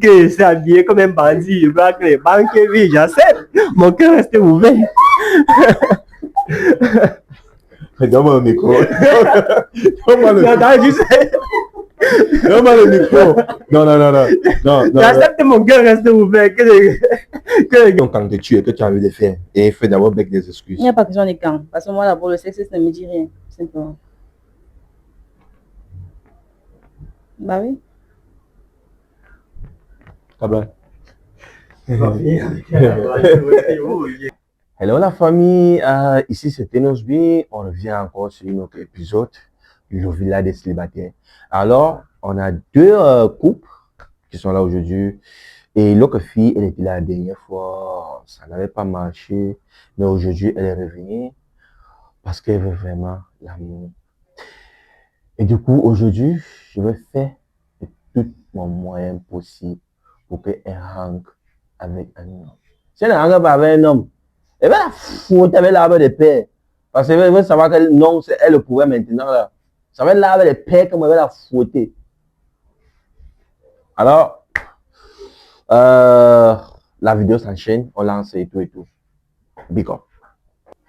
Que c'est habillé comme un bandit, je vois que les banques, oui, j'accepte. Mon cœur reste ouvert. Donne-moi le micro. Donne-moi le micro. Non, tu sais. Donne-moi le micro. Non. J'accepte, mon cœur reste ouvert. Donc, quand tu es, que tu as envie de faire, et fais d'abord avec des excuses. Il n'y a pas besoin de quand. Parce que moi, d'abord, le sexe, ça ne me dit rien. Simplement. Bah oui. Cabral. Hello la famille, ici c'est Tenosby. On revient encore sur un autre épisode du village des célibataires. Alors, on a deux couples qui sont là aujourd'hui. Et l'autre fille, elle était là la dernière fois, ça n'avait pas marché. Mais aujourd'hui, elle est revenue parce qu'elle veut vraiment l'amour. Et du coup, aujourd'hui, je vais faire de tout mon moyen possible pour qu'elle rentre avec un homme. Si elle ne rentre pas avec un homme, elle va la foutre avec l'arbre de paix. Parce qu'elle veut savoir que non, c'est elle le pouvoir maintenant. Là. Ça va être l'arbre de paix comme elle va la fouetter. Alors, la vidéo s'enchaîne, on lance et tout. Big up.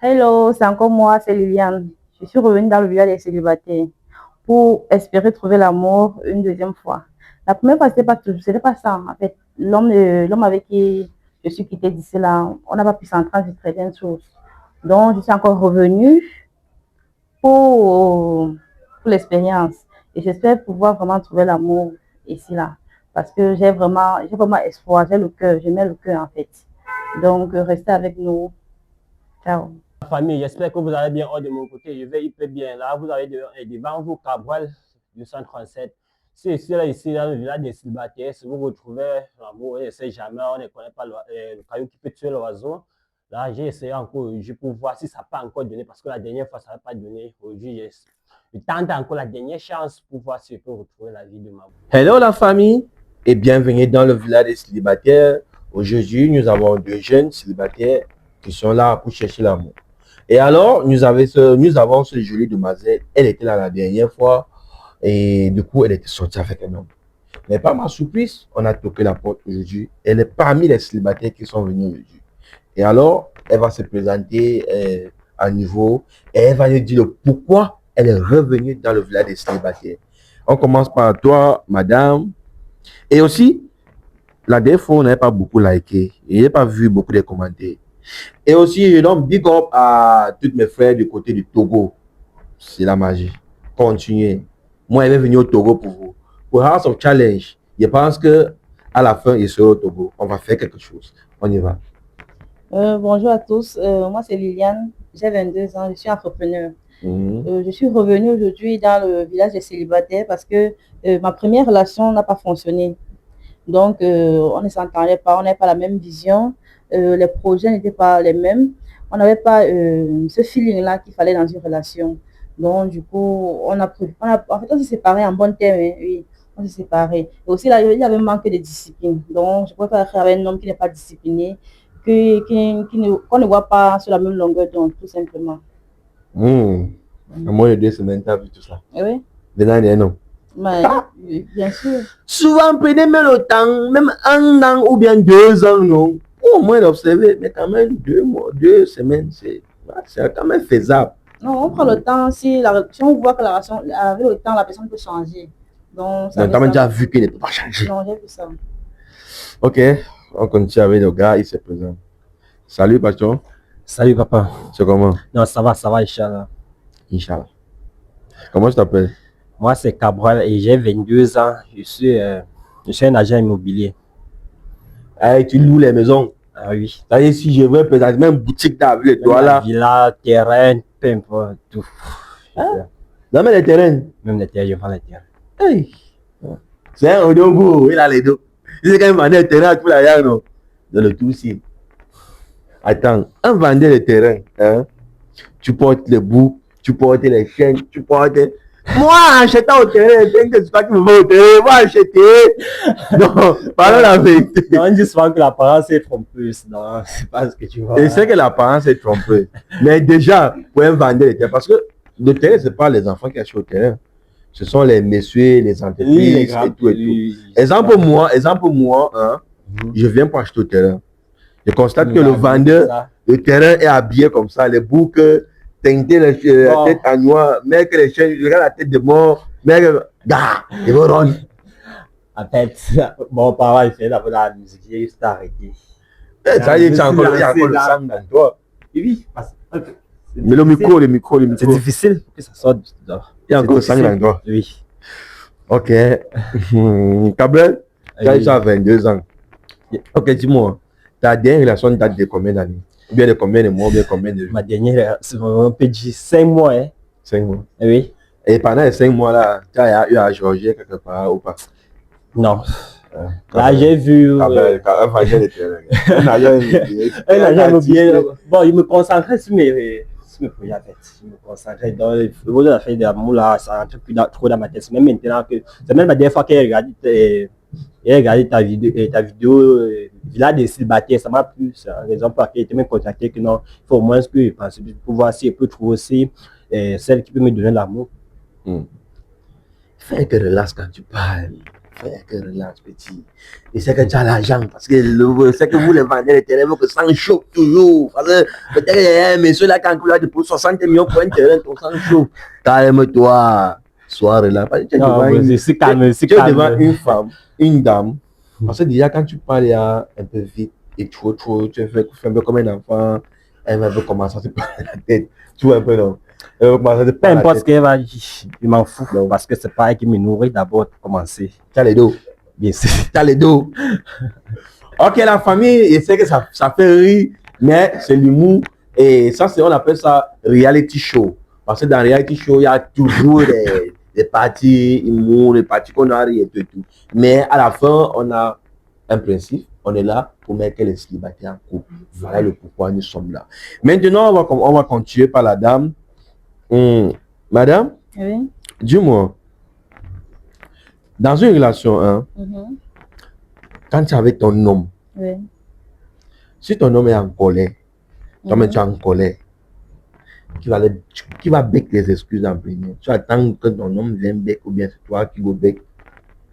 Hello, c'est encore moi, c'est Liliane. Je suis revenue dans le village des célibataires pour espérer trouver l'amour une deuxième fois. La première fois, c'était pas ça. En fait, l'homme avec qui je suis quittée d'ici là, on n'a pas pu s'entendre sur certaines choses. Donc, je suis encore revenue pour l'expérience. Et j'espère pouvoir vraiment trouver l'amour ici là. Parce que j'ai vraiment espoir, j'ai le cœur, je mets le cœur en fait. Donc, restez avec nous. Ciao. Famille, j'espère que vous allez bien. De mon côté, je vais hyper bien. Là, vous avez devant vous Cabral 237. C'est ici, dans le village des célibataires. Si vous retrouvez l'amour, je ne sais jamais, on ne connaît pas le caillou qui peut tuer l'oiseau. Là, j'ai essayé encore aujourd'hui pour voir si ça n'a pas encore donné, parce que la dernière fois, ça n'a pas donné. Aujourd'hui, je tente encore la dernière chance pour voir si je peux retrouver la vie de ma vie. Hello la famille et bienvenue dans le village des célibataires. Aujourd'hui, nous avons deux jeunes célibataires qui sont là pour chercher l'amour. Et alors, nous avons ce joli demoiselle. Elle était là la dernière fois et du coup, elle était sortie avec un homme. Mais par ma surprise, on a toqué la porte aujourd'hui. Elle est parmi les célibataires qui sont venus aujourd'hui. Et alors, elle va se présenter à nouveau et elle va nous dire le pourquoi elle est revenue dans le village des célibataires. On commence par toi, madame. Et aussi, la dernière fois, on n'avait pas beaucoup liké. Et je n'ai pas vu beaucoup de commentaires. Et aussi, je donne big up à tous mes frères du côté du Togo. C'est la magie. Continuez. Moi, je vais venir au Togo pour vous. Pour House of Challenge, je pense que à la fin, il sera au Togo. On va faire quelque chose. On y va. Bonjour à tous. Moi, c'est Liliane. J'ai 22 ans. Je suis entrepreneur. Je suis revenue aujourd'hui dans le village des célibataires parce que ma première relation n'a pas fonctionné. Donc, on ne s'entendait pas, on n'avait pas la même vision, les projets n'étaient pas les mêmes, on n'avait pas ce feeling-là qu'il fallait dans une relation. Donc, du coup, en fait, on s'est séparés en bon terme, hein, oui, on s'est séparés. Et aussi, là, il y avait un manque de discipline. Donc, je préfère avec un homme qui n'est pas discipliné, qu'on ne voit pas sur la même longueur d'onde, tout simplement. Moi, il y a 2 semaines, tu as vu tout ça. Oui. Maintenant, non. Bien sûr. Souvent, prenez même le temps, même 1 an ou bien 2 ans, non. Pour au moins d'observer, mais quand même 2 mois, 2 semaines, c'est quand même faisable. Non, on prend le temps si on voit que la relation, avec le temps, la personne peut changer. Donc, tu as même déjà vu qu'il ne peut pas changer. Non, j'ai vu ça. Ok, on continue avec le gars, il se présente. Salut, patron. Salut, papa. C'est comment? Non, ça va, Inch'Allah. Inch'Allah. Comment tu t'appelles? Moi, c'est Cabral et j'ai 22 ans. Je suis un agent immobilier. Hey, tu loues les maisons? Ah oui. C'est-à-dire, si je veux présenter même boutique d'avec toi là. Villa, terrain, peu importe, tout. Hein? Dans les terrains? Même les terrains, je vends les terrains. Hey. C'est un odongo, il a les deux. Il sait quand même vendre les terrains à tout la non? Dans le tout aussi. Attends, un vendeur de terrain, hein? Tu portes les bouts, tu portes les chaînes, tu portes... Moi, achetant au terrain, que c'est pas qui me vend au terrain, moi acheter. Non, parlons la vérité. Non, on dit souvent que l'apparence est trompeuse. Non, c'est pas ce que tu vois. Je sais que l'apparence est trompeuse. Mais déjà, pour un vendeur de terrain, parce que le terrain, c'est pas les enfants qui achètent au terrain. Ce sont les messieurs, les entreprises et tout et tout. Exemple moi, hein, je viens pour acheter au terrain. Je constate que le vendeur, le terrain est habillé comme ça, les boucles, teinté la tête en noir, mec, les chaînes, regarde la tête de mort, mec, il va rendre. En fait, mon parent, il fait la musique, il est juste arrêté. Ça y est, il y a encore le sang dans toi. Oui, mais le micro. C'est difficile que ça sorte. Il y a encore le sang dans toi. Oui. Ok. Cabrel, tu as déjà 22 ans. Ok, dis-moi, ta dernière relation date de combien d'années? Ou bien de combien de mois, ou bien combien de jours? Ma dernière, c'est un peu de 5 mois. Hein. 5 mois. Oui. Et pendant les 5 mois là, tu as eu à Georgie quelque part ou pas? Non. Là, j'ai vu. Un agent immobilier. Bon, il me concentrait sur mes projets en fait. Je me concentrais dans les affaires d'amour là, ça rentre plus trop dans ma tête. C'est même maintenant que. C'est même la dernière fois qu'il a regardé ta vidéo Villa des célibataires, ça m'a plu. C'est la raison pour laquelle il était même contacté que non, il faut au moins que je pense pour voir si je peux trouver aussi celle qui peut me donner l'amour. Fais que relax quand tu parles. Fais que relax, petit. Et c'est que tu as l'argent parce que c'est que vous les vendez les terrains, que ça en chauffe toujours. Parce que peut-être monsieur là, quand vous avez pour 60 millions pour un terrain, ton sang chauffe. Calme-toi. Sois relax. C'est calme, c'est calme. Tu es devant une femme, une dame. Parce que déjà, quand tu parles un peu vite et trop, tu fais un peu comme un enfant, elle va commencer à se prendre la tête. Tu vois un peu, non? Peu importe ce qu'elle va dire, je m'en fous. Non. Parce que c'est pas elle qui me nourrit d'abord pour commencer. Tu as les dos. Bien sûr. Tu as les dos. Ok, la famille, je sais que ça fait rire, mais c'est l'humour. Et ça, on appelle ça reality show. Parce que dans reality show, il y a toujours des parties humour, des parties qu'on a ri et tout. Mais à la fin, on a un principe. On est là pour mettre les célibataires en couple. Voilà le pourquoi nous sommes là. Maintenant, on va continuer par la dame. Madame, oui. Dis-moi, dans une relation, hein, quand tu es avec ton homme, oui. Si ton homme est en colère, toi-même tu es en colère, qui va bec des excuses en premier? Tu attends que ton homme vienne bec ou bien c'est toi qui go bec?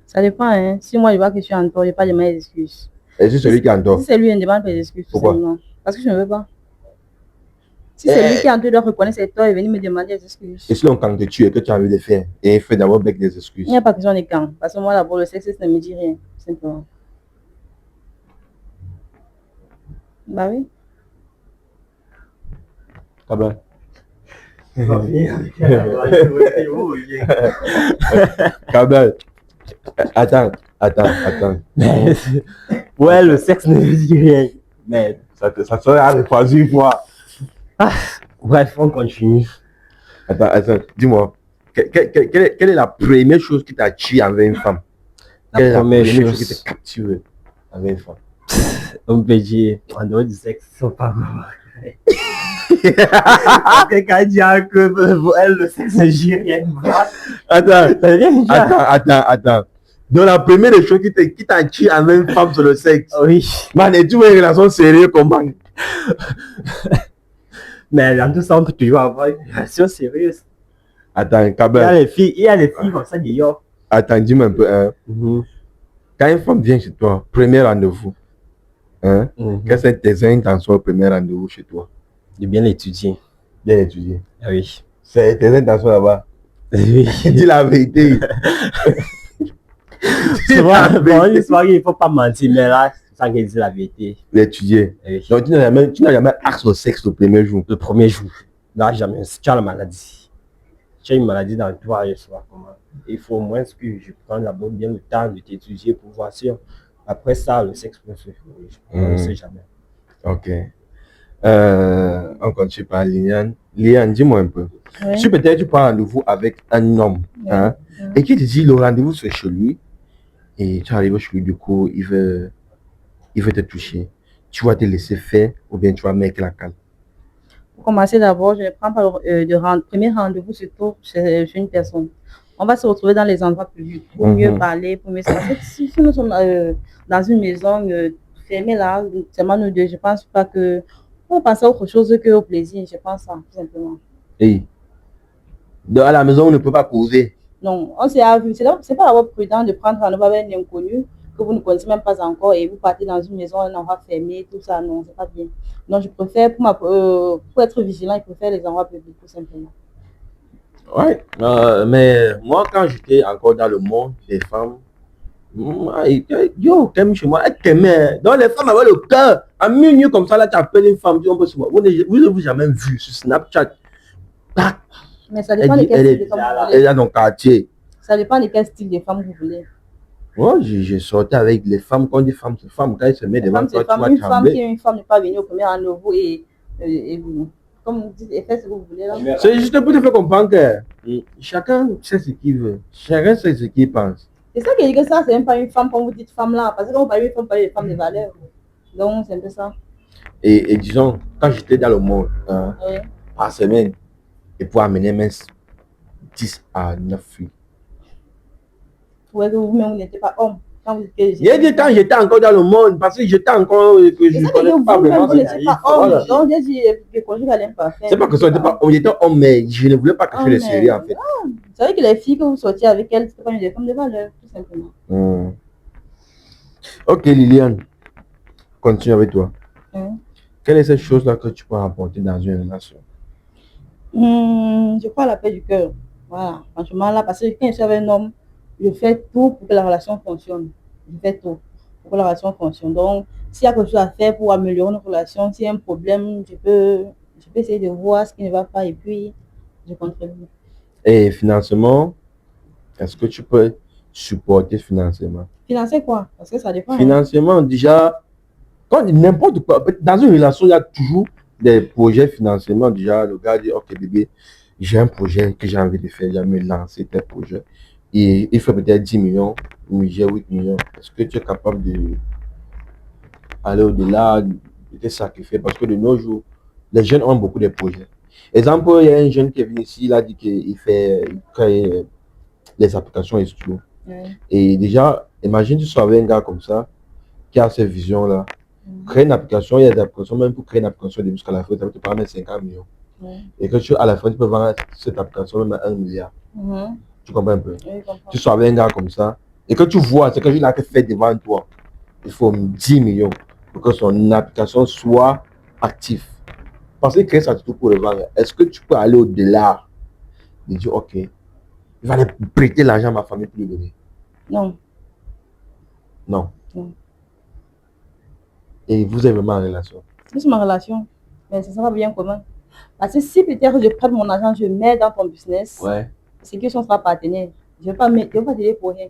Ça dépend, hein. Si moi je vois que je suis en tort, je n'ai pas de mes excuses. Et si celui qui est en tort? Si c'est lui, il ne demande pas d'excuses. Pourquoi? Parce que je ne veux pas. Si c'est lui qui est en train de reconnaître ses torts et venir me demander des excuses. Et si on quand te tue et que tu as envie de faire, et il fait d'abord bec des excuses? Il n'y a pas question de quand. Parce que moi, d'abord, le sexe, ça ne me dit rien. Simplement. Bah oui. Cablan. Cablan. Attends. Ouais, le sexe ne me dit rien. Mais ça serait répandu une fois. Bref, on continue. Attends, dis-moi. Quelle est la première chose qui t'a tué envers une femme? Quelle est la première chose qui t'a capturé envers une femme? On peut dire, en dehors du sexe, ils sont pas mauvais. Quelqu'un dit que elle, le sexe ne dit rien. Attends. Donc la première des choses qui t'a tué envers une femme sur le sexe. Oui. Man, et tu veux une relation sérieuse comment? Mais dans tout ça, on peut toujours avoir une relation sérieuse. Attends, Cablan. Il y a les filles comme ça d'ailleurs. Attends, dis-moi un peu. Hein. Quand une femme vient chez toi, premier rendez-vous, hein, quelles sont tes intentions au premier rendez-vous chez toi? De bien l'étudier. Bien étudier. Oui. C'est tes intentions là-bas. Oui. Dis la vérité. Il ne faut pas mentir, mais là, sans qu'elle dise la vérité. L'étudier. Oui. Donc tu n'as jamais axé au sexe le premier jour. Le premier jour. Là, jamais. Si tu as la maladie. Tu as une maladie dans toi, je sais pas comment. Il faut au moins que je prenne d'abord bien le temps de t'étudier pour voir si après ça, le sexe peut se faire. Je ne sais jamais. Ok. On continue par Liliane. Liliane, dis-moi un peu. Oui. Si peut-être tu prends rendez-vous avec un homme, hein, et qui te dit le rendez-vous c'est chez lui, et tu arrives chez lui, du coup, il veut te toucher. Tu vas te laisser faire ou bien tu vas mettre la cale? Pour commencer d'abord, je ne prends pas de premier rendez-vous surtout chez une personne. On va se retrouver dans les endroits publics pour mieux parler, pour mieux savoir. Si nous sommes dans une maison fermée là, seulement nous deux, je ne pense pas que on va penser à autre chose que au plaisir. Je pense ça, tout simplement. Hey. À la maison, on ne peut pas causer. Non, on s'est vu. C'est pas d'abord prudent de prendre rendez-vous avec un inconnu que vous ne connaissez même pas encore et vous partez dans une maison, un endroit fermé, tout ça. Non, c'est pas bien. Donc, je préfère, pour être vigilant, je préfère les endroits publics, tout simplement. Ouais, mais moi, quand j'étais encore dans le monde des femmes, yo, t'aimes chez moi, elle t'aimait. Donc, les femmes avaient le cœur. À minuit comme ça, là, tu appelles une femme, tu on peut se voir. Vous n'avez jamais vu sur Snapchat. Tac. Mais ça dépend de quel style de femme vous Elle voulez. est dans ton quartier. Ça dépend de quel style de femme vous voulez. Moi, j'ai sorti avec les femmes, quand on dit femme, c'est femme, quand elle se met devant toi, tu vas Une femme trembler. qui est une femme ne pas venir au premier rendez-vous et vous, comme vous dites, et faites ce que vous voulez là. C'est juste pour te faire comprendre que chacun sait ce qu'il veut, chacun sait ce qu'il pense. C'est ça qui dit que ça, c'est même pas une femme comme vous dites femme là, parce que quand vous parlez d'une femme, vous parlez de femmes de valeur. Donc, c'est un peu ça. Et disons, quand j'étais dans le monde, Oui. par semaine, et pour amener mes 10 à 9 filles. Ouais, que vous-même, vous n'étiez pas homme. Quand vous étiez Il y a des temps, j'étais encore dans le monde, parce que j'étais encore, que c'est je ça ne que connais pas vraiment. vous n'étiez pas homme. Voilà. Donc, j'ai dit que conjugal n'aime pas faire. C'est pas que ça, on était homme, mais je ne voulais pas cacher les séries en fait. C'est vrai que les filles que vous sortiez avec elles, c'était pas des femmes de valeur, tout simplement. Ok, Liliane, continue avec toi. Quelle est cette chose-là que tu peux apporter dans une relation? Je crois à la paix du cœur. Voilà, franchement, là, parce que quand je suis avec un homme, je fais tout pour que la relation fonctionne. Je fais tout pour que la relation fonctionne. Donc, s'il y a quelque chose à faire pour améliorer notre relation, s'il y a un problème, je peux essayer de voir ce qui ne va pas et puis je contribue. Et financement, est-ce que tu peux supporter financièrement? Financer quoi? Parce que ça dépend. Financièrement, déjà, quand n'importe quoi, dans une relation, il y a toujours des projets financièrement. Déjà, le gars dit, ok bébé, j'ai un projet que j'ai envie de faire, j'ai me lancer tel projet. Et il fait peut-être 10 millions, mais j'ai 8 millions. Est-ce que tu es capable d'aller au-delà, de te sacrifier? Parce que de nos jours, les jeunes ont beaucoup de projets. Exemple, il y a un jeune qui est venu ici, il a dit qu'il crée des applications et tout. Et déjà, imagine tu sois avec un gars comme ça, qui a cette vision-là. Créer une application, il y a des applications, même pour créer une application jusqu'à la fin, ça va te prendre 50 millions. Et que à la fin, tu peux vendre cette application même à 1 milliard. Tu comprends un peu? Tu sois avec un gars comme ça, et que tu vois ce que il a fait devant toi, il faut 10 millions pour que son application soit active. Parce qu'il crée ça tout pour le vendre. Est-ce que tu peux aller au-delà de dire, ok, il va aller prêter l'argent à ma famille pour lui donner? Non. Non. Et vous êtes vraiment en relation? C'est ma relation, mais ça sera bien commun. Parce que si peut-être je prête mon argent, je mets dans ton business, c'est que si on sera partenaire. Je ne vais pas t'aider pour rien.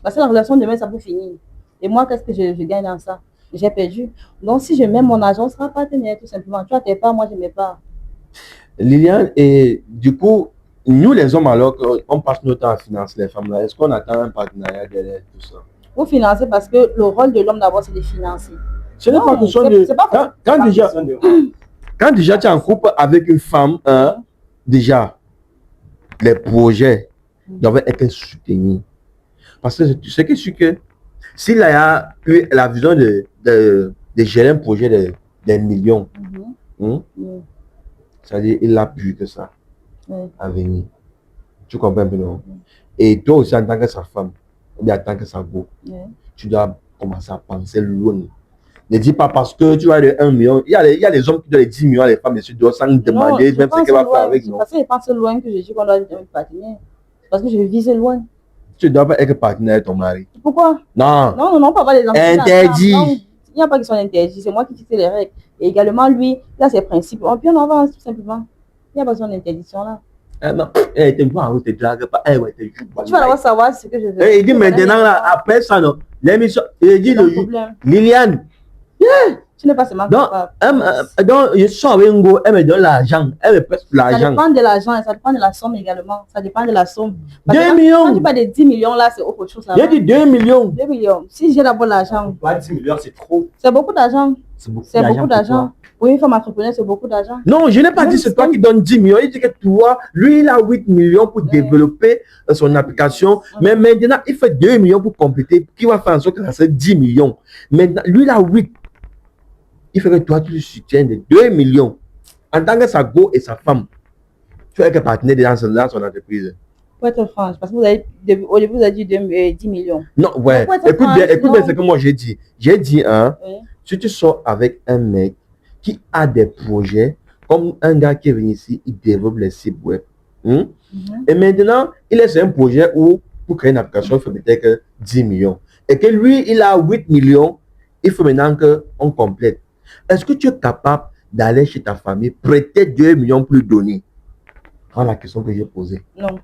Parce que la relation demain, ça peut finir. Et moi, qu'est-ce que je gagne dans ça? J'ai perdu. Donc, si je mets mon argent, on sera partenaire, tout simplement. Tu as tes parts, moi, je ne mets pas. Liliane, et du coup, nous les hommes, alors qu'on passe notre temps à financer les femmes, là, est-ce qu'on attend un partenariat derrière tout ça? Pour financer, parce que le rôle de l'homme d'abord, c'est de financer. Ce n'est pas question de... Quand déjà tu es en couple avec une femme, déjà, les projets doivent être soutenus. Parce que tu sais que s'il a eu la vision de gérer un projet des millions, c'est-à-dire il a plus que ça à venir. Tu comprends un peu, non? Et toi aussi, en tant que sa femme, ou bien en tant que sa go, tu dois commencer à penser loin. Ne dis pas parce que tu as de 1 million. Il y a les hommes qui donnent les 10 millions à les femmes, et tu dois s'en demander même ce qu'elle va faire avec nous. Parce que je pense loin que je dis qu'on doit être un partenaire. Parce que je vise loin. Tu ne dois pas être partenaire avec ton mari. Pourquoi? Non. Non, pas avoir les enfants. Interdit. Il n'y a pas qui sont interdits. C'est moi qui fixe les règles. Et également, lui, il a ses principes. On peut en avance, tout simplement. Il n'y a pas besoin d'interdiction là. Non, tu ne dragues pas. Tu vas d'abord savoir ce que je veux. Il dit maintenant, là, après ça, non. L'émission, il dit le jour. Liliane. Tu n'es pas seulement capable. Donc, je sors avec un go, elle me donne l'argent. Elle me prête l'argent. Ça dépend de l'argent et ça dépend de la somme également. Ça dépend de la somme. 2 millions. Quand tu parles de 10 millions là, c'est autre chose. J'ai dit 2 millions. 2 millions. Si j'ai d'abord l'argent. 10 millions, c'est trop. C'est beaucoup d'argent. C'est beaucoup d'argent. Pour une femme entrepreneur, c'est beaucoup d'argent. Non, je n'ai pas dit c'est toi qui donnes 10 millions. Il dit que toi, lui, il a 8 millions pour développer son application. Mais maintenant, il fait 2 millions pour compléter. Qui va faire en sorte que ça soit 10 millions. Maintenant, lui, il a 8. Il fait que toi, tu le soutiens de 2 millions. En tant que sa go et sa femme, tu es que partenaire dans son entreprise. Pour être franche, parce que au début, vous avez dit 10 millions. Non, ouais. Pour être Écoute bien, franche, écoute bien non. ce que moi j'ai dit. J'ai dit, hein, Oui. si tu sors avec un mec qui a des projets, comme un gars qui est venu ici, il développe les sites web. Mhm. Et maintenant, il laisse un projet où, pour créer une application, il faut peut-être 10 millions. Et que lui, il a 8 millions, il faut maintenant qu'on complète. Est-ce que tu es capable d'aller chez ta famille, prêter 2 millions pour lui donner? Voilà la question que j'ai posée. Non,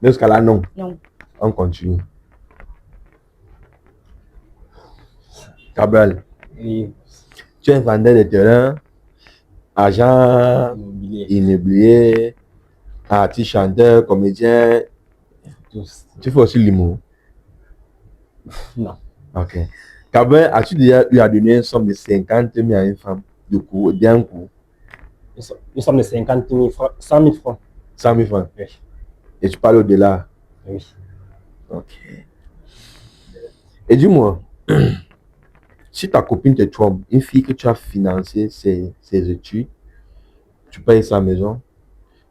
Mais jusqu'à là, non. non. On continue. Cabral, Oui, tu es vendeur de terrain, agent immobilier, immobilier, artiste, chanteur, comédien. tous. Tu fais aussi l'humour. Non. Ok. Cabral, as-tu déjà eu à donner une somme de 50 000 à une femme d'un coup? Nous sommes de 50 000 francs, 100 000 francs. 100 000 francs. Oui. Et tu parles au-delà. Oui. Ok. Et dis-moi, si ta copine te trompe, une fille que tu as financé ses études, tu payes sa maison,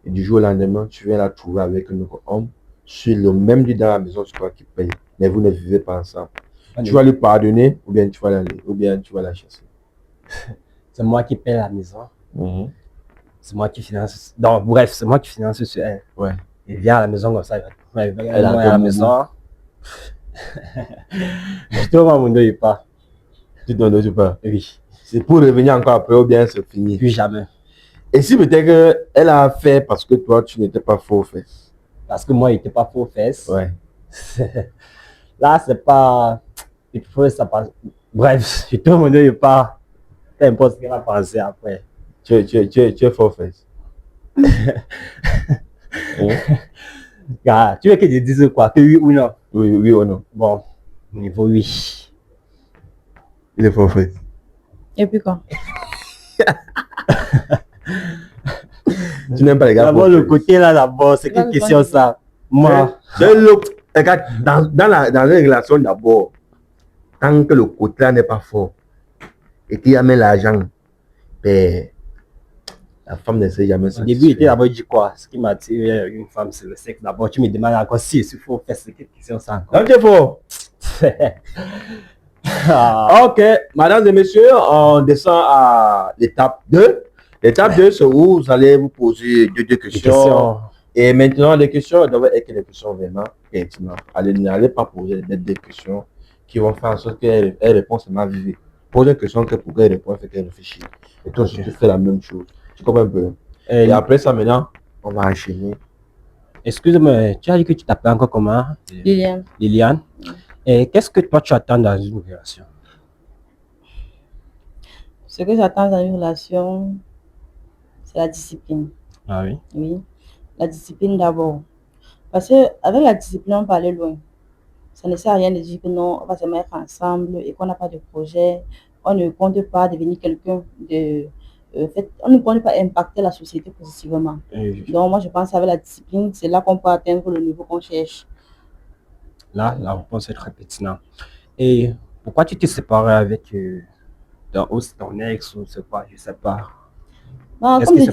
et du jour au lendemain, tu viens la trouver avec un autre homme, sur le même lit dans la maison, c'est toi qui payes, mais vous ne vivez pas ensemble. Tu vas lui pardonner, ou bien tu vas la chasser. C'est moi qui paie la maison. C'est moi qui finance. Donc, bref, c'est moi qui finance sur elle. Ouais. Il vient à la maison comme ça. Elle a à la ton maison. Je te vois mon deux pas. Tu t'en doutes pas. Oui. C'est pour revenir encore après, ou bien c'est fini. Plus jamais. Et si peut-être qu'elle a fait parce que toi, tu n'étais pas faux fait. Parce que moi, il n'était pas faux fesses. Ouais. Là, c'est pas. Il faut ça passe. Bref, je te mon deux pas. Peu importe ce qu'elle va penser après. Tu es faux fait. Tu veux que je dise quoi? Que oui ou non? Oui, oui ou non? Bon, niveau oui. Il est faux fait. Et puis quoi? Tu n'aimes pas les gars. D'abord, le côté là, d'abord, c'est quelle question ça? Moi. Regarde, dans les relations d'abord, tant que le côté là n'est pas fort et qu'il y a même l'argent, ben, la femme ne sait jamais ça. Au début, il était d'abord dit quoi? Ce qui m'attire une femme, c'est le sexe. D'abord, tu me demandes encore si il faut faire ce question ça encore. Donc, c'est fort. Ok, mesdames et messieurs, on descend à l'étape 2. L'étape 2, c'est où vous allez vous poser deux questions. Et maintenant, les questions doivent être des questions vraiment pertinentes. N'allez pas poser des questions qui vont faire en sorte qu'elle réponde seulement vivre. Posez une question que pour qu'elle réponde, fait qu'elle réfléchisse. Et toi, tu fais la même chose. Tu comprends un peu? Et après ça, maintenant, on va enchaîner. Excuse-moi, tu as dit que tu t'appelles encore comment? Liliane. Liliane. Et qu'est-ce que toi tu attends dans une relation? Ce que j'attends dans une relation, c'est la discipline. Ah oui? Oui, la discipline d'abord. Parce qu'avec la discipline, on peut aller loin. Ça ne sert à rien de dire que non, on va se mettre ensemble et qu'on n'a pas de projet. On ne compte pas devenir quelqu'un de... on ne compte pas impacter la société positivement. Donc, moi, je pense qu'avec la discipline, c'est là qu'on peut atteindre le niveau qu'on cherche. Là, la réponse est très pertinente. Et pourquoi tu t'es séparé avec ton ex ou c'est pas, je sais pas. Non, comme je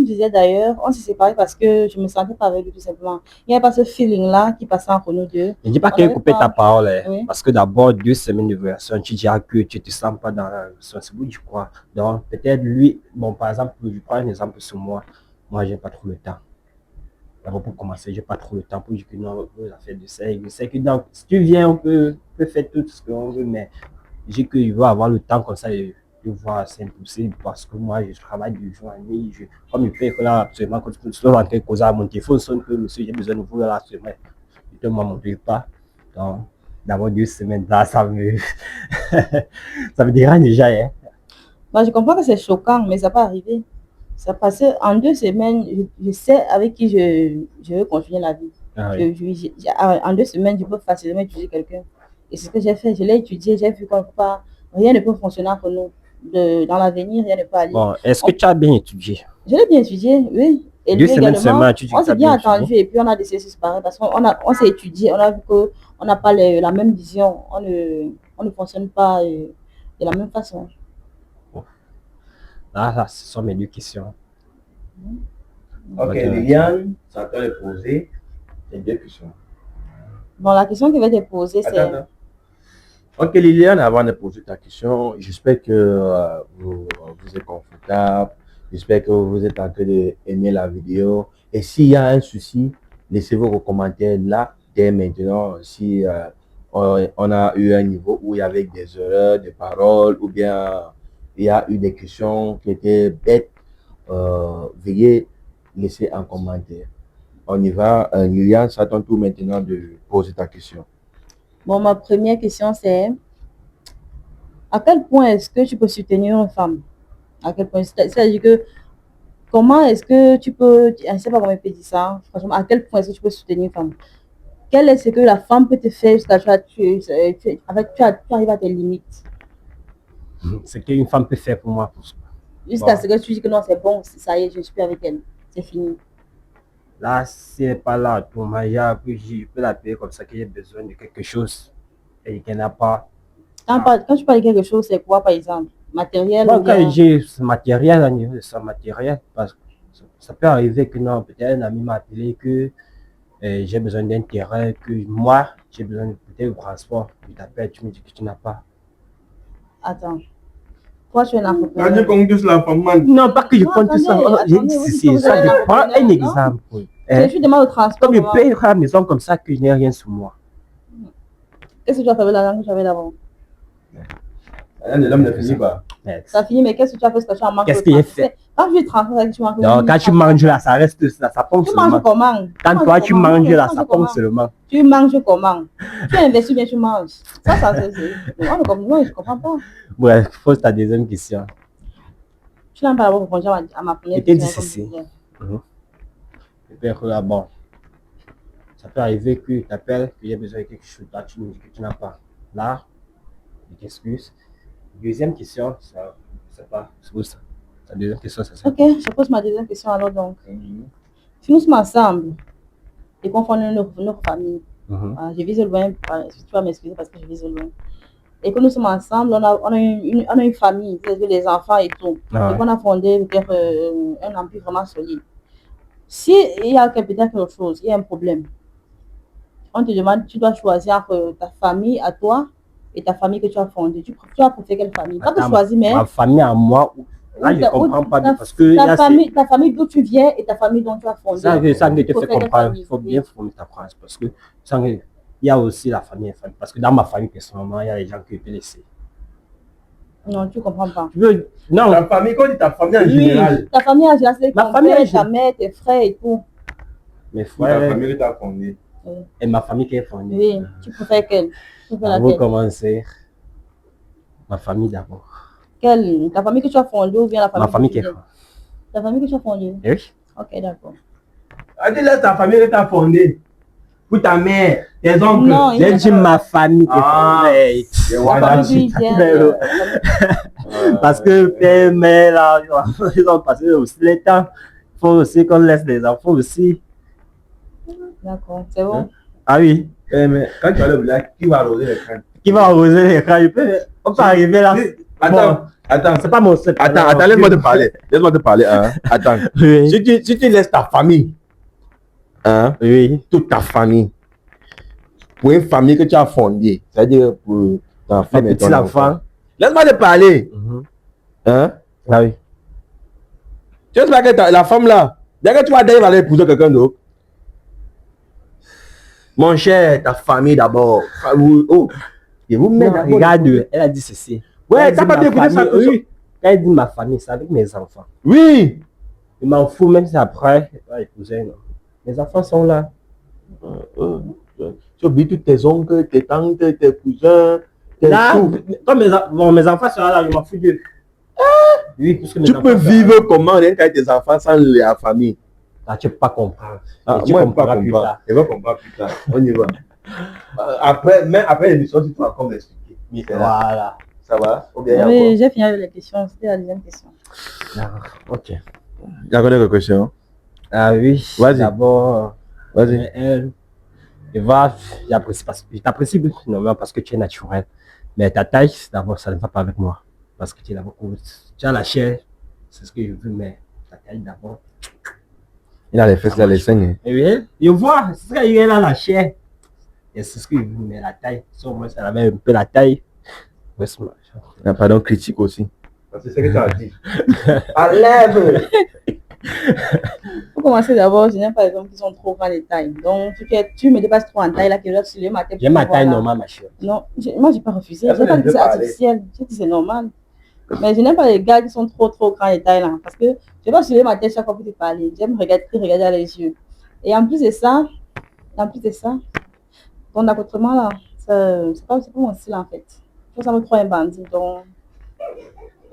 disais d'ailleurs, on s'est séparés parce que je me sentais pas avec lui tout simplement. Il n'y avait pas ce feeling-là qui passait entre nous deux. Ne dis pas qu'il a coupé ta parole, Oui. parce que d'abord, 2 semaines de relation, tu dis que tu ne te sens pas dans la relation, c'est vous, je crois. Donc, peut-être lui, bon, par exemple, je prends un exemple sur moi. Moi, j'ai pas trop le temps. D'abord, pour commencer, j'ai pas trop le temps pour dire que non, on va faire de ça. Je sais que donc, si tu viens, on peut faire tout ce qu'on veut, mais je dis que je veux avoir le temps comme ça de voir, c'est impossible parce que moi, je travaille du jour à nuit. Comme il fait que là, absolument, quand je suis rentré causer à mon téléphone, sonne que monsieur, j'ai besoin de vous là, absolument. Je ne m'en pas. Donc, d'abord 2 semaines là, ça me dérange déjà. Hein. Moi, je comprends que c'est choquant, mais ça peut arriver. Ça passe en 2 semaines, je sais avec qui je veux continuer la vie. Ah oui. En 2 semaines, je peux facilement étudier quelqu'un. Et c'est ce que j'ai fait. Je l'ai étudié, j'ai vu qu'on peut pas, rien ne peut fonctionner entre nous. Dans l'avenir, rien ne peut aller. Bon, est-ce que tu as bien étudié? Je l'ai bien étudié, oui. Et 2 lui semaines également, seulement, tu dis on s'est bien entendu et puis on a décidé de se séparer parce qu'on s'est étudié, on a vu qu'on n'a pas la même vision, on ne fonctionne pas de la même façon. Bon. Là, ce sont mes 2 questions. Ok, Liliane, ça t'a posé. Les deux questions. Bon, la question qui va être posée, c'est... Attends. Ok, Liliane, avant de poser ta question, j'espère que vous êtes confortable. J'espère que vous êtes en train d'aimer la vidéo. Et s'il y a un souci, laissez vos commentaires là, dès maintenant. Si on a eu un niveau où il y avait des erreurs de paroles ou bien il y a eu des questions qui étaient bêtes, veuillez laisser un commentaire. On y va. Liliane, c'est à ton tour maintenant de poser ta question. Bon, ma première question, c'est à quel point est-ce que tu peux soutenir une femme? À quel point? C'est-à-dire que comment est-ce que tu peux, je ne sais pas comment on peut dire ça, franchement, à quel point est-ce que tu peux soutenir une femme? Quel est ce que la femme peut te faire jusqu'à tu arrives à tes limites? Ce qu'une femme peut faire pour moi. Jusqu'à ce que tu dis que non, c'est bon, ça y est, je suis plus avec elle, c'est fini. Là, si elle n'est pas là, tout je peux l'appeler comme ça, qu'il y ait besoin de quelque chose et qu'elle n'a pas. Quand tu parles de quelque chose, c'est quoi, par exemple? Matériel Bon, ou bien... quand j'ai ce matériel, au niveau de son matériel, parce que ça peut arriver que non, peut-être un ami m'a appelé que j'ai besoin d'un terrain, que moi, j'ai besoin de peut-être de transport. Tu t'appelles, tu me dis que tu n'as pas. Attends. Toi, tu es un entrepreneur. Non, pas que je compte tout ça. C'est ça, je prends un exemple. Je demande le transport. Comme je paye à la maison comme ça que je n'ai rien sur moi. Qu'est-ce que tu as fait avec l'argent que tu avais d'avant? L'homme ne finit pas. Ça finit, mais qu'est-ce que tu as fait? Parce que tu as mangé. Qu'est-ce qu'il a fait? Quand tu transportes, tu manges. Non, quand tu manges là, ça reste ça pompe seulement. Tu manges comment? Quand toi tu manges là, ça pompe seulement. Tu manges comment? Tu investis bien, tu manges. Ça c'est. Moi, je ne comprends pas. Bref, pose ta deuxième question. Tu n'as pas d'abord répondu à ma première question. Là, bon. Ça peut arriver que tu t'appelles, qu'il y a besoin de quelque chose, là, tu me dis que tu n'as pas. Là, je t'excuse. Deuxième question, ça, c'est pas. C'est ça. Ta deuxième question, c'est ça. Ok, je pose ma deuxième question alors donc. Si nous sommes ensemble et qu'on fonde notre famille, je vise loin, tu vas m'excuser parce que je vise loin. Et que nous sommes ensemble, on a une famille, c'est-à-dire les enfants et tout. Et qu'on a fondé un empire vraiment solide. Si il y a peut-être quelque chose, il y a un problème, on te demande, tu dois choisir entre ta famille à toi et ta famille que tu as fondée. Tu as préféré quelle famille? Pas que choisir, mais... Ma famille à moi, là, je ne comprends pas bien parce que... Ta famille d'où tu viens et ta famille dont tu as fondé. Ça ne te fait comprendre. Il faut bien former ta phrase parce que il y a aussi la famille. Parce que dans ma famille, personnellement, il y a des gens qui peuvent laisser. Non, tu ne comprends pas. Non, la famille, quand tu dis ta famille en général. Ta famille en général, c'est ton père, ta mère, tes frères et tout. Mes frères. Ta famille que tu as fondée. Et ma famille qui est fondée. Oui, tu préfères quelle? Vous commencez. Ma famille d'abord. Quelle? Ta famille que tu as fondée ou bien la famille? Ma famille qui est fondée. Ta famille que tu as fondée? Oui. Ok, d'accord. Tu laisses ta famille que tu as fondée. Pour ta mère, tes oncles. Non, j'ai dit ma famille qui est fondée. Parce que père, mère, là, ils ont passé aussi les temps. Il faut aussi qu'on laisse les enfants aussi. D'accord, c'est bon. Ah oui. Mais quand tu as le village, qui va arroser les crânes? Qui va arroser les crânes? On peut arriver là. Attends, c'est pas mon secret. Attends, laisse-moi te parler. Laisse-moi te parler. Hein. Attends. Oui. Si tu laisses ta famille, hein, oui, toute ta famille, pour une famille que tu as fondée, c'est-à-dire pour ta femme et ton enfant. Laisse-moi te parler. Hein? Ah oui. Tu sais pas que la femme là, dès que tu vas aller épouser quelqu'un d'autre, mon cher, ta famille d'abord. Oh, et vous regarde, elle a dit ceci. Ouais, t'as pas bien écouté ça. Oui. Elle dit ma famille, c'est avec mes enfants. Oui. Je m'en fous, même si après, je vais épouser. Non. Mes enfants sont là. Tu oublies tous tes oncles, tes tantes, tes cousins. Là, comme mes enfants sont là, je m'en fous d'eux. Oui, puisque tu peux vivre comment avec tes enfants sans la famille? Ah, tu ne peux pas comprendre. Moi, je ne peux pas comprendre. Je vais comprendre plus tard. On y va. Après l'émission, tu vas encore m'expliquer. Voilà. Ça va? Oui, j'ai fini avec les questions. C'était la deuxième question. Ok. Il y a encore des questions? Ah oui. Vas-y. D'abord, vas-y. J'apprécie non, parce que tu es naturel. Mais ta taille, d'abord, ça ne va pas avec moi. Parce que tu es d'abord, tu as la chair, c'est ce que je veux, mais ta taille d'abord. Il a les fesses, il a les seins. Oui, je vois, c'est ça, il est là, la chair. Et c'est ce qu'il met la taille. Si au moins, ça avait un peu la taille. Ouais, c'est moi. Ah, pardon, critique aussi. C'est ce que tu as dit. Enlève! Pour commencer d'abord, je n'aime pas les hommes qui sont trop grands de taille. Donc, tu me dépasses trop en taille, là, que je dois soulever ma tête. J'ai ma taille normale, ma chérie. Non, moi, je n'ai pas refusé. Je n'ai pas dit que c'est artificiel. J'ai dit que c'est normal. Mais je n'aime pas les gars qui sont trop grands de taille, là. Parce que je ne vais pas soulever ma tête chaque fois pour te parler. J'aime te regarder dans les yeux. Et en plus de ça, ton accoutrement, là, c'est pas mon style, en fait. Je trouve ça me trop un bandit. Donc,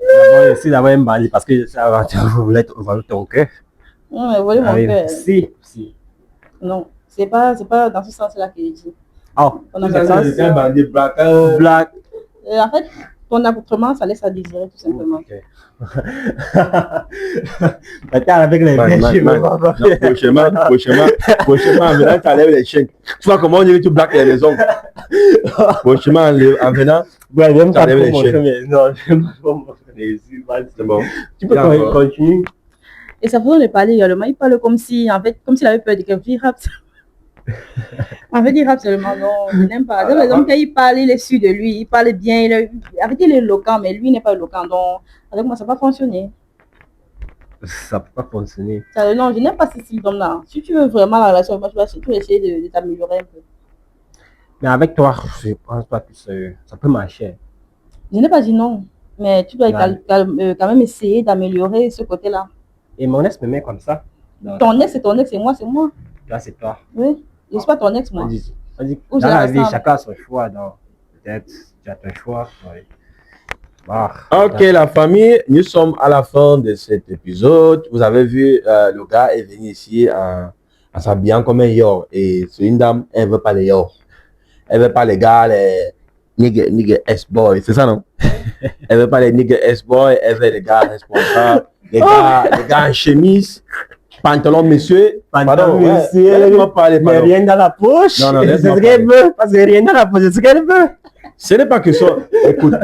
D'abord, essayer d'avoir un bandit parce que ça va voler ton cœur. non, mais voler mon cœur. Si. Non, c'est pas dans ce sens-là que je dis. Oh, Ton accoutrement, C'est un bandit black. black. en fait, ton accoutrement, ça laisse à désirer, tout simplement. Ok. Attends, avec les Prochainement, en venant, tu enlèves les chaînes. Tu vois comment on dit que tu blaques les maisons. Prochainement, en venant, ouais, j'aime pas t'enlèves trop les montrer, chaînes. mais non, j'aime pas trop montrer les yeux. C'est bon. Tu peux continuer. Et sa façon de parler également, il parle comme si, en fait, comme s'il avait peur de quelqu'un. Il rappe. En fait, il rappe seulement. Non, je n'aime pas. Par exemple, quand il parle, il est sûr de lui. Il parle bien. En fait, il est éloquent, mais lui, il n'est pas éloquent. Donc, avec moi, ça va pas fonctionner. Ça peut pas fonctionner. Non, je n'aime pas ce style d'homme-là. Si tu veux vraiment la relation avec moi, tu vas surtout essayer de t'améliorer un peu. Mais avec toi, je pense pas que ça peut marcher. Je n'ai pas dit non. Mais tu dois quand même essayer d'améliorer ce côté-là. Et mon ex me met comme ça. Donc, Ton ex, c'est ton ex, c'est moi, c'est moi. là, c'est toi. Oui. Je ne suis pas ton ex, moi. On dit, Ou dans je la la vie, ressemble. chacun a son choix. Donc, peut-être, tu as ton choix. Oui. Ok, la famille, nous sommes à la fin de cet épisode. Vous avez vu, le gars est venu ici en s'habillant comme un yor. Et c'est une dame, elle ne veut pas les yor. Elle ne veut pas les gars, les nigga S-boy. C'est ça, non? Elle ne veut pas les nigga S-boy. Elle veut les gars responsables. Les gars en chemise, pantalon, monsieur. Pardon, monsieur. Laisse-moi parler, Mais pardon. rien dans la poche. Non, non, c'est laisse-moi ce qu'elle parler. veut. Parce que rien dans la poche, c'est ce qu'elle veut. Ce n'est pas que ça. Écoute.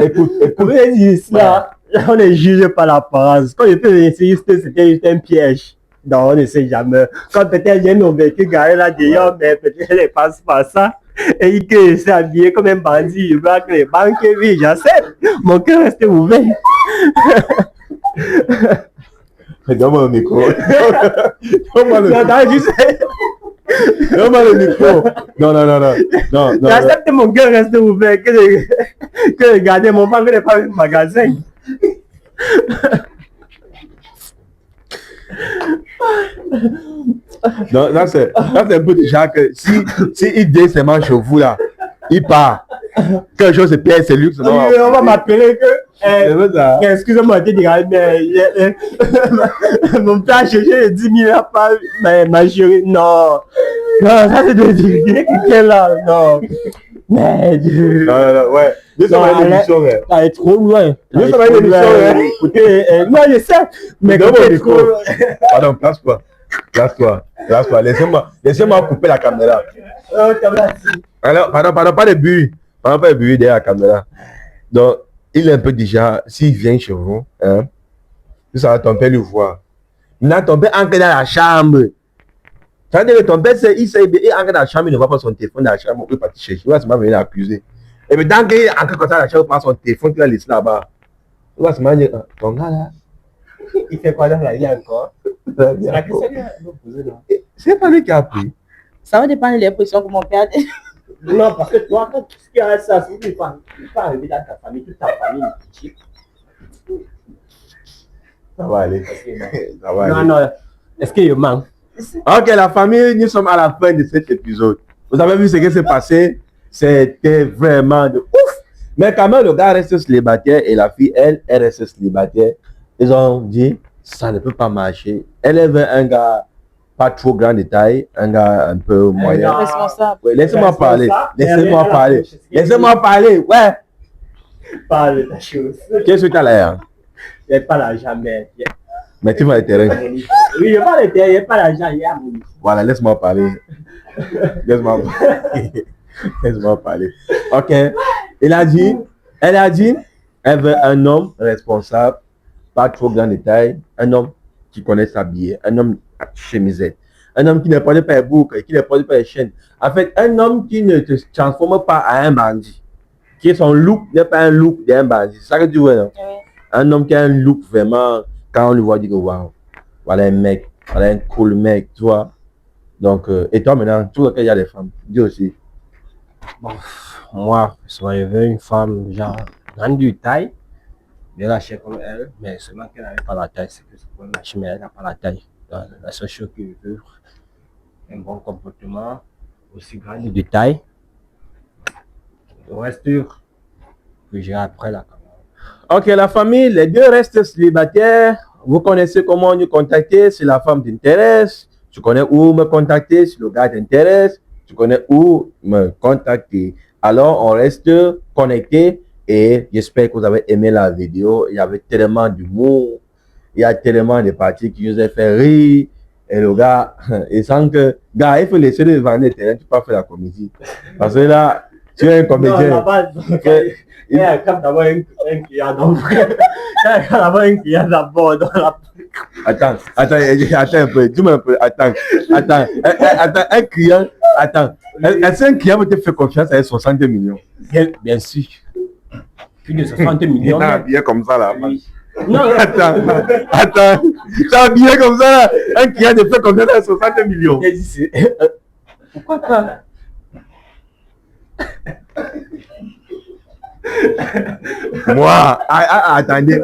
Comme elle dit là, on est jugé par l'apparence. Quand je peux essayer, c'était juste un piège. Non, on ne sait jamais. Quand peut-être j'ai nos véhicules garés là dehors, mais peut-être elle ne passe pas ça. Et il s'est habillé comme un bandit, il braque les banques, oui, j'accepte. Mon cœur reste ouvert. Donne-moi le micro. Donne-moi le Non, non, je sais. Donne-moi le micro. Non. J'accepte, mon cœur reste ouvert que de garder mon banque n'est pas un magasin. Non, là c'est un peu déjà que si il dit ses manches au vous là, il part. Quelque chose se perd, c'est lui qui se On va m'appeler que. Excusez-moi de dire, mais mon père a cherché 10 000 à part, mais ma chérie, non. Non, ça c'est de dire quelqu'un là, non. Mais. Non, ouais. Nous sommes à l'émission, ouais. Elle est trop loin. Nous sommes à l'émission, ouais. Écoutez, moi je sais, mais Donne-moi quand le micro. Pardon, place-toi. Laissez-moi couper la caméra. Alors, pardon, pas de bruit. Pardon, pas de bruit derrière la caméra. Donc, il est un peu déjà, s'il vient chez vous, hein, ça va ton père le voir. Maintenant, ton père entre dans la chambre. Ça veut dire que ton père, il entre dans la chambre, il ne voit pas son téléphone dans la chambre, il peut partir chercher. Il va se venir l'accuser. Et puis, tant qu'il entre comme ça dans la chambre, il prend son téléphone, il va laisser là-bas. Il va se dire, ton gars là, il fait quoi dans la vie encore? C'est la question qu'il va poser là. c'est pas lui qui a pris. Ça va dépendre de l'impression que mon père a. Non, parce que toi, quand ce qui a ça, c'est qu'il faut arriver dans ta famille, toute ta famille est petite. Ça va aller. Ça va Non, aller. non. Est-ce qu'il manque? Ok, la famille, nous sommes à la fin de cet épisode. Vous avez vu ce qui s'est passé? C'était vraiment de ouf. Mais quand même, le gars reste célibataire et la fille, elle reste célibataire. Ils ont dit, ça ne peut pas marcher. Elle avait un gars pas trop grand de taille, un gars un peu moyen. gars Responsable. Ouais, laissez-moi parler. Laissez-moi parler. Laissez-moi parler. Ouais. Parle de ta chose. Qu'est-ce que tu as là? Il n'y a pas l'argent, mais. Mais tu vas le terrain. Oui, il n'y a pas l'argent, il n'y a pas l'argent, il y a mon. Voilà, laisse-moi parler. Laisse-moi parler. Laisse-moi parler. Ok. Elle a dit, elle veut un homme responsable, pas trop grand de taille, un homme qui connaît s'habiller, un homme chemisette. un homme qui n'est porté par les boucles, qui n'est porté par les chaînes. En fait, un homme qui ne te transforme pas à un bandit, qui son look n'est pas un look d'un bandit. C'est ça que tu vois, non? Oui. Un homme qui a un look vraiment, quand on le voit, on dit que waouh, voilà un mec, voilà un cool mec, tu vois. Donc, et toi maintenant, tu vois qu'il y a des femmes, dis aussi. Bon, moi, je veux une femme, genre, grande de taille, bien lâchée comme elle, mais seulement qu'elle n'avait pas la taille, c'est que c'est pour lâcher, mais elle n'a pas la taille. Donc, la seule chose que je veux, un bon comportement, aussi grande de taille. Le reste, que j'ai après la caméra. Ok, la famille, les deux restent célibataires. Vous connaissez comment nous contacter si la femme t'intéresse. Tu connais où me contacter si le gars t'intéresse. Tu connais où me contacter. Alors, on reste connecté et j'espère que vous avez aimé la vidéo. Il y avait tellement d'humour. Il y a tellement de parties qui nous ont fait rire. Et le gars, il sent que, gars, il faut laisser le vendre le terrain, tu peux pas faire la comédie. Parce que là, tu es un comédien. Non, il y a d'abord un client d'abord. Il y a d'abord un client d'abord dans la... Attends un peu, dis-moi un peu, attends, un client, est-ce qu'un client peut te faire confiance avec 60 millions? Bien sûr. Plus de 60 millions. Il est habillé comme ça là. Oui. Non, Attends, tu es habillé comme ça là. Un client te fait confiance avec 60 millions. Pourquoi pas? Moi, attendez.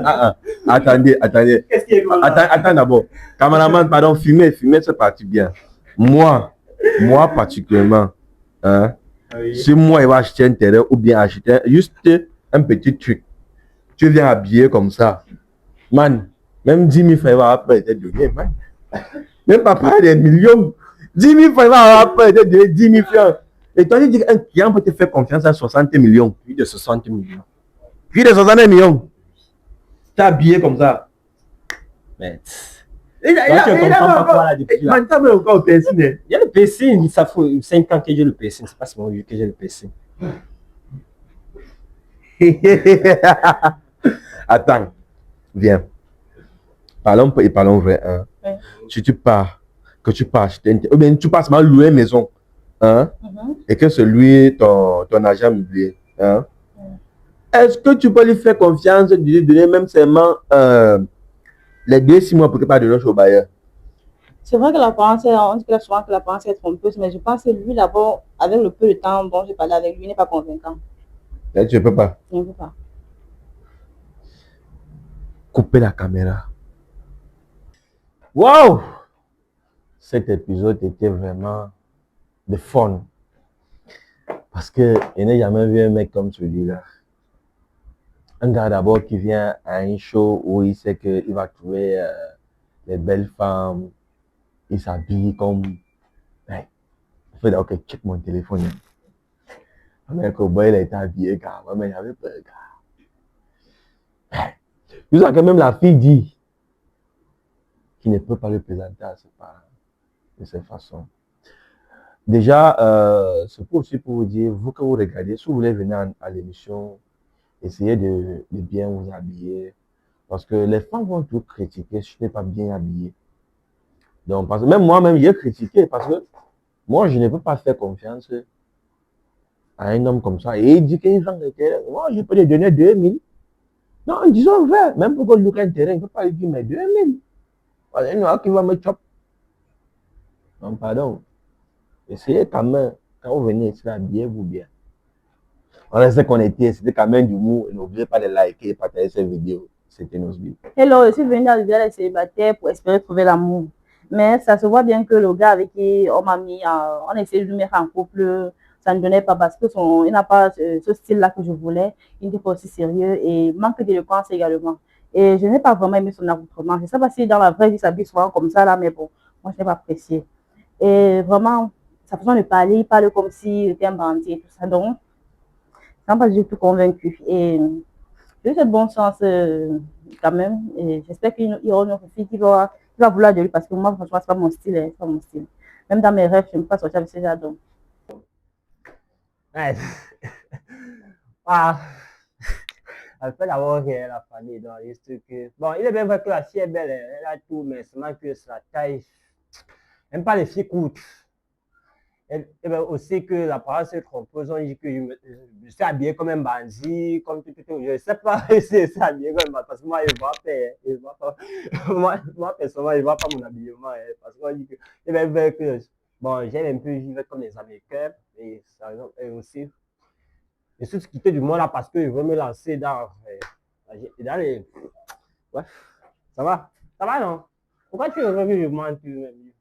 Qu'est-ce qui est mal? Attends d'abord. Cameraman, pardon, filmez, c'est parti bien. Moi particulièrement, hein, Oui. si moi, il va acheter un terrain ou bien acheter juste un petit truc, tu viens habiller comme ça, man, même 10 000 francs, il va après te donner, man. Même pas parler des millions. 10 000 francs, il va après te donner 10 000 francs. Et toi, tu dis qu'un client peut te faire confiance à 60 millions. Plus de 60 millions. Plus de 60 millions. Tu es habillé comme ça. Mais... Il a le piercing, ça fait 5 ans que j'ai le piercing, c'est pas seulement vu que j'ai le piercing. Attends, viens. Parlons vrai. Hein. Ouais. Si tu pars, que tu pars acheter ou bien tu passes mal louer une maison, hein, et que celui, ton agent oublié, hein, est-ce que tu peux lui faire confiance de lui donner même seulement les 2-6 mois pour qu'il pas de l'autre au bailleur? C'est vrai que l'apparence, on dit souvent que l'apparence est trompeuse, mais je pense que lui, d'abord, avec le peu de temps dont j'ai parlé avec lui, il n'est pas convaincant. Là, tu ne peux pas. Je ne peux pas. Couper la caméra. Wow! Cet épisode était vraiment de fun. Parce que je n'ai jamais vu un mec comme celui-là. Un gars d'abord qui vient à un show où il sait qu'il va trouver les belles femmes. Il s'habille comme... Hey, il fait ok, check mon téléphone. Mais que boy, il a été habillé, car mais il avait peur, car. Vous savez que même la fille dit qu'il ne peut pas le présenter à ses parents de cette façon. Déjà, c'est aussi pour vous dire, vous que vous regardez, si vous voulez venir à l'émission, essayez de bien vous habiller. Parce que les femmes vont toujours critiquer si je n'ai pas bien habillé. Donc, parce que même moi-même, j'ai critiqué parce que moi, je ne peux pas faire confiance à un homme comme ça. Et il dit qu'il vend des terrains. Moi, je peux lui donner 2000. Non, disons 20. Même pour qu'il loue un terrain, il ne peut pas lui dire, mais 2000. Voilà, il y en a qui va me chop. Non, pardon. Essayez quand même, quand vous venez ici, habillez-vous bien. On reste connecté, c'était quand même du mou. N'oubliez pas de liker et partager cette vidéo. C'était Nosby. Hello, je suis venue dans le village des célibataires pour espérer trouver l'amour. Mais ça se voit bien que le gars avec qui on m'a mis, on a essayé de nous mettre en couple, ça ne donnait pas parce que il n'a pas ce style-là que je voulais. Il n'était pas aussi sérieux et manque d'éloquence également. Et je n'ai pas vraiment aimé son accoutrement. Je ne sais pas si dans la vraie vie, ça s'habille souvent comme ça, là, mais bon, moi, je n'ai pas apprécié. Et vraiment, sa façon de parler, il parle comme s'il était un bandit et tout ça. Donc, ça m'a pas du tout convaincu. Et je lui souhaite bon sens quand même. Et j'espère qu'il y aura une autre fille qui va vouloir de lui parce que moi, franchement, c'est pas mon style. C'est pas mon style. Même dans mes rêves, je ne peux pas sortir avec ces gens. Donc. Ouais. Ah. Elle fait d'abord la famille. Donc, juste que... Bon, il est bien vrai que la fille est belle, elle a tout, mais seulement que sa taille, J'aime pas les filles courtes. Et ben aussi que l'apparence est trompeuse, on dit que je suis habillé comme un bandit, comme tout. Je ne sais pas si je suis habillé comme un bandit, parce que moi, je ne vois pas. Je vois pas. Moi, personnellement, je ne vois pas mon habillement. Parce qu'on dit que, bon, j'aime un peu vivre comme les Américains, et aussi, je suis quitté du monde là parce que je veux me lancer dans les. Ouais, ça va? Ça va, non? Pourquoi tu veux que je mente même?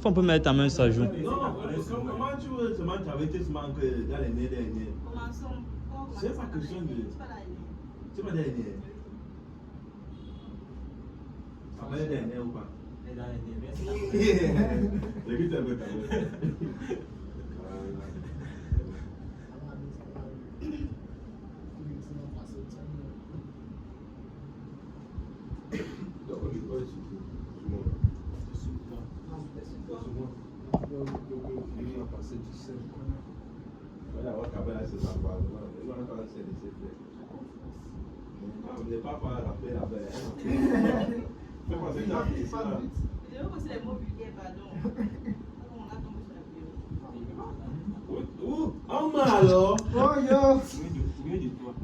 Faut un peu mettre ta main sur la joue. Non, comment tu veux seulement travailler seulement que dans les nez derniers? C'est pas question de. C'est pas dernier. Ça va être dernier ou pas? C'est qui t'as vu quand même? On meurt alors. Oh yo.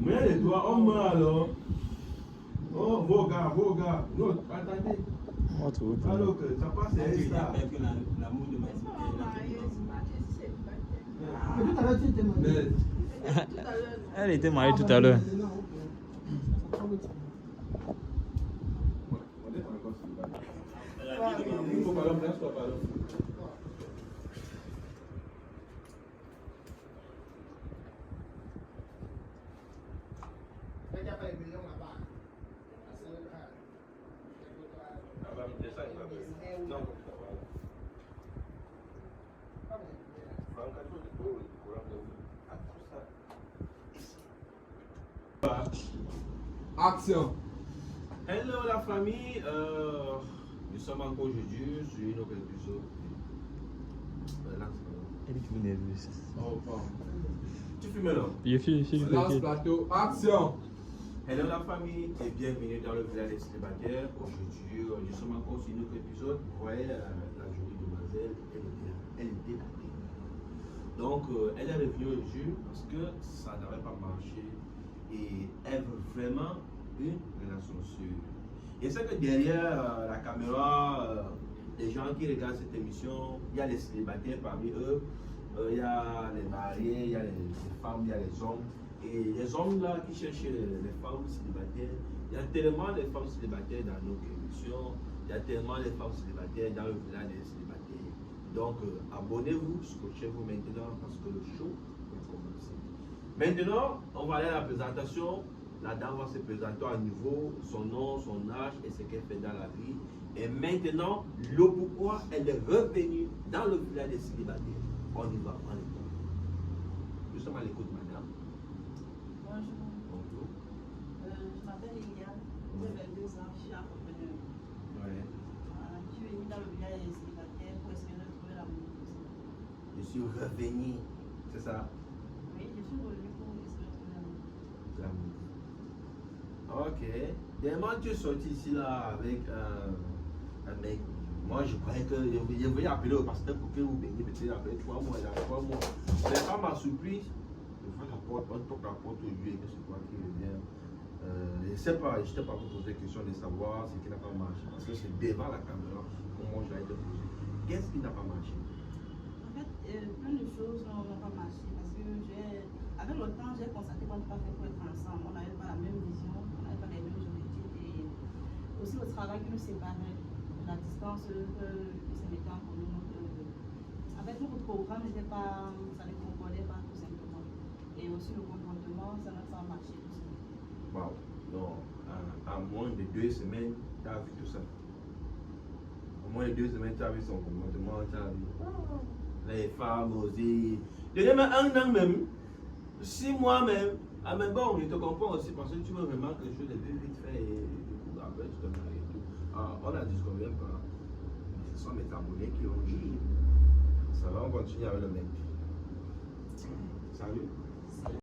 Mieux de toi, on meurt alors. Oh, vos gars. Non, attendez. Alors que ça passe, c'est ça. L'amour de Elle était mariée tout à l'heure. Action. Hello la famille, nous sommes encore aujourd'hui sur une autre épisode. Elle est tout nerveuse. Oh, pardon. Tu filmes là? Je filme. Lance plateau, action. Hello la famille et bienvenue dans le village des célibataires. Aujourd'hui, nous sommes encore sur une autre épisode. Vous voyez la jolie demoiselle, elle était là. Donc, elle est revenue aujourd'hui parce que ça n'avait pas marché et elle veut vraiment une relation sûre. Et c'est que derrière la caméra, les gens qui regardent cette émission, il y a les célibataires parmi eux, il y a les mariés, il y a les femmes, il y a les hommes. Et les hommes là qui cherchent les femmes célibataires, il y a tellement de femmes célibataires dans notre émission, il y a tellement de femmes célibataires dans le village des célibataires. Donc abonnez-vous, scotchez-vous maintenant parce que le show va commencer. Maintenant, on va aller à la présentation. La dame va se présenter à nouveau, son nom, son âge et ce qu'elle fait dans la vie. Et maintenant, le pourquoi elle est revenue dans le village des célibataires. On y va, on y va. Nous sommes à l'écoute, madame. Bonjour. Bonjour. Je m'appelle Liliane, j'ai 22 ans, je suis entrepreneur. Ouais. Je suis venue dans le village des célibataires pour essayer de trouver l'amour. Je suis revenu, c'est ça? Oui, je suis revenue pour essayer de trouver l'amour. L'amour. Ok. Dernièrement, tu es sorti ici là avec un mec. Moi, je croyais que je voulais appeler au pasteur pour que vous baigniez peut-être après 3 mois. Il y a 3 mois. C'est pas ma surprise. Je vois la porte, on toque la porte aujourd'hui et que c'est toi qui revient. Je ne sais pas, je t'ai pas posé la question de savoir ce qui n'a pas marché. Parce que c'est devant la caméra comment je l'ai été posé. Qu'est-ce qui n'a pas marché? En fait, plein de choses n'ont pas marché parce que avec le temps, j'ai constaté qu'on n'est pas fait pour être ensemble. On n'avait pas la même vision, on n'avait pas les mêmes objectifs et aussi le travail qui nous séparait, la distance que se mettait entre nous. En fait, notre programme n'était pas, ça ne concordait pas tout simplement. Et aussi le comportement, ça n'a pas marché tout ça. Wow. Non, à moins de 2 semaines, tu as vu tout ça. Au moins de 2 semaines, tu as vu son comportement, tu as vu les femmes aussi. Déjà, même 1 an même, 6 mois même. Ah, mais bon, je te comprends aussi parce que tu veux vraiment quelque chose de vite fait et du coup, après, tu te maries et tout. On a dit ce qu'on vient pas. Ce sont mes abonnés qui ont dit. Ça va, on continue avec le mec. Salut.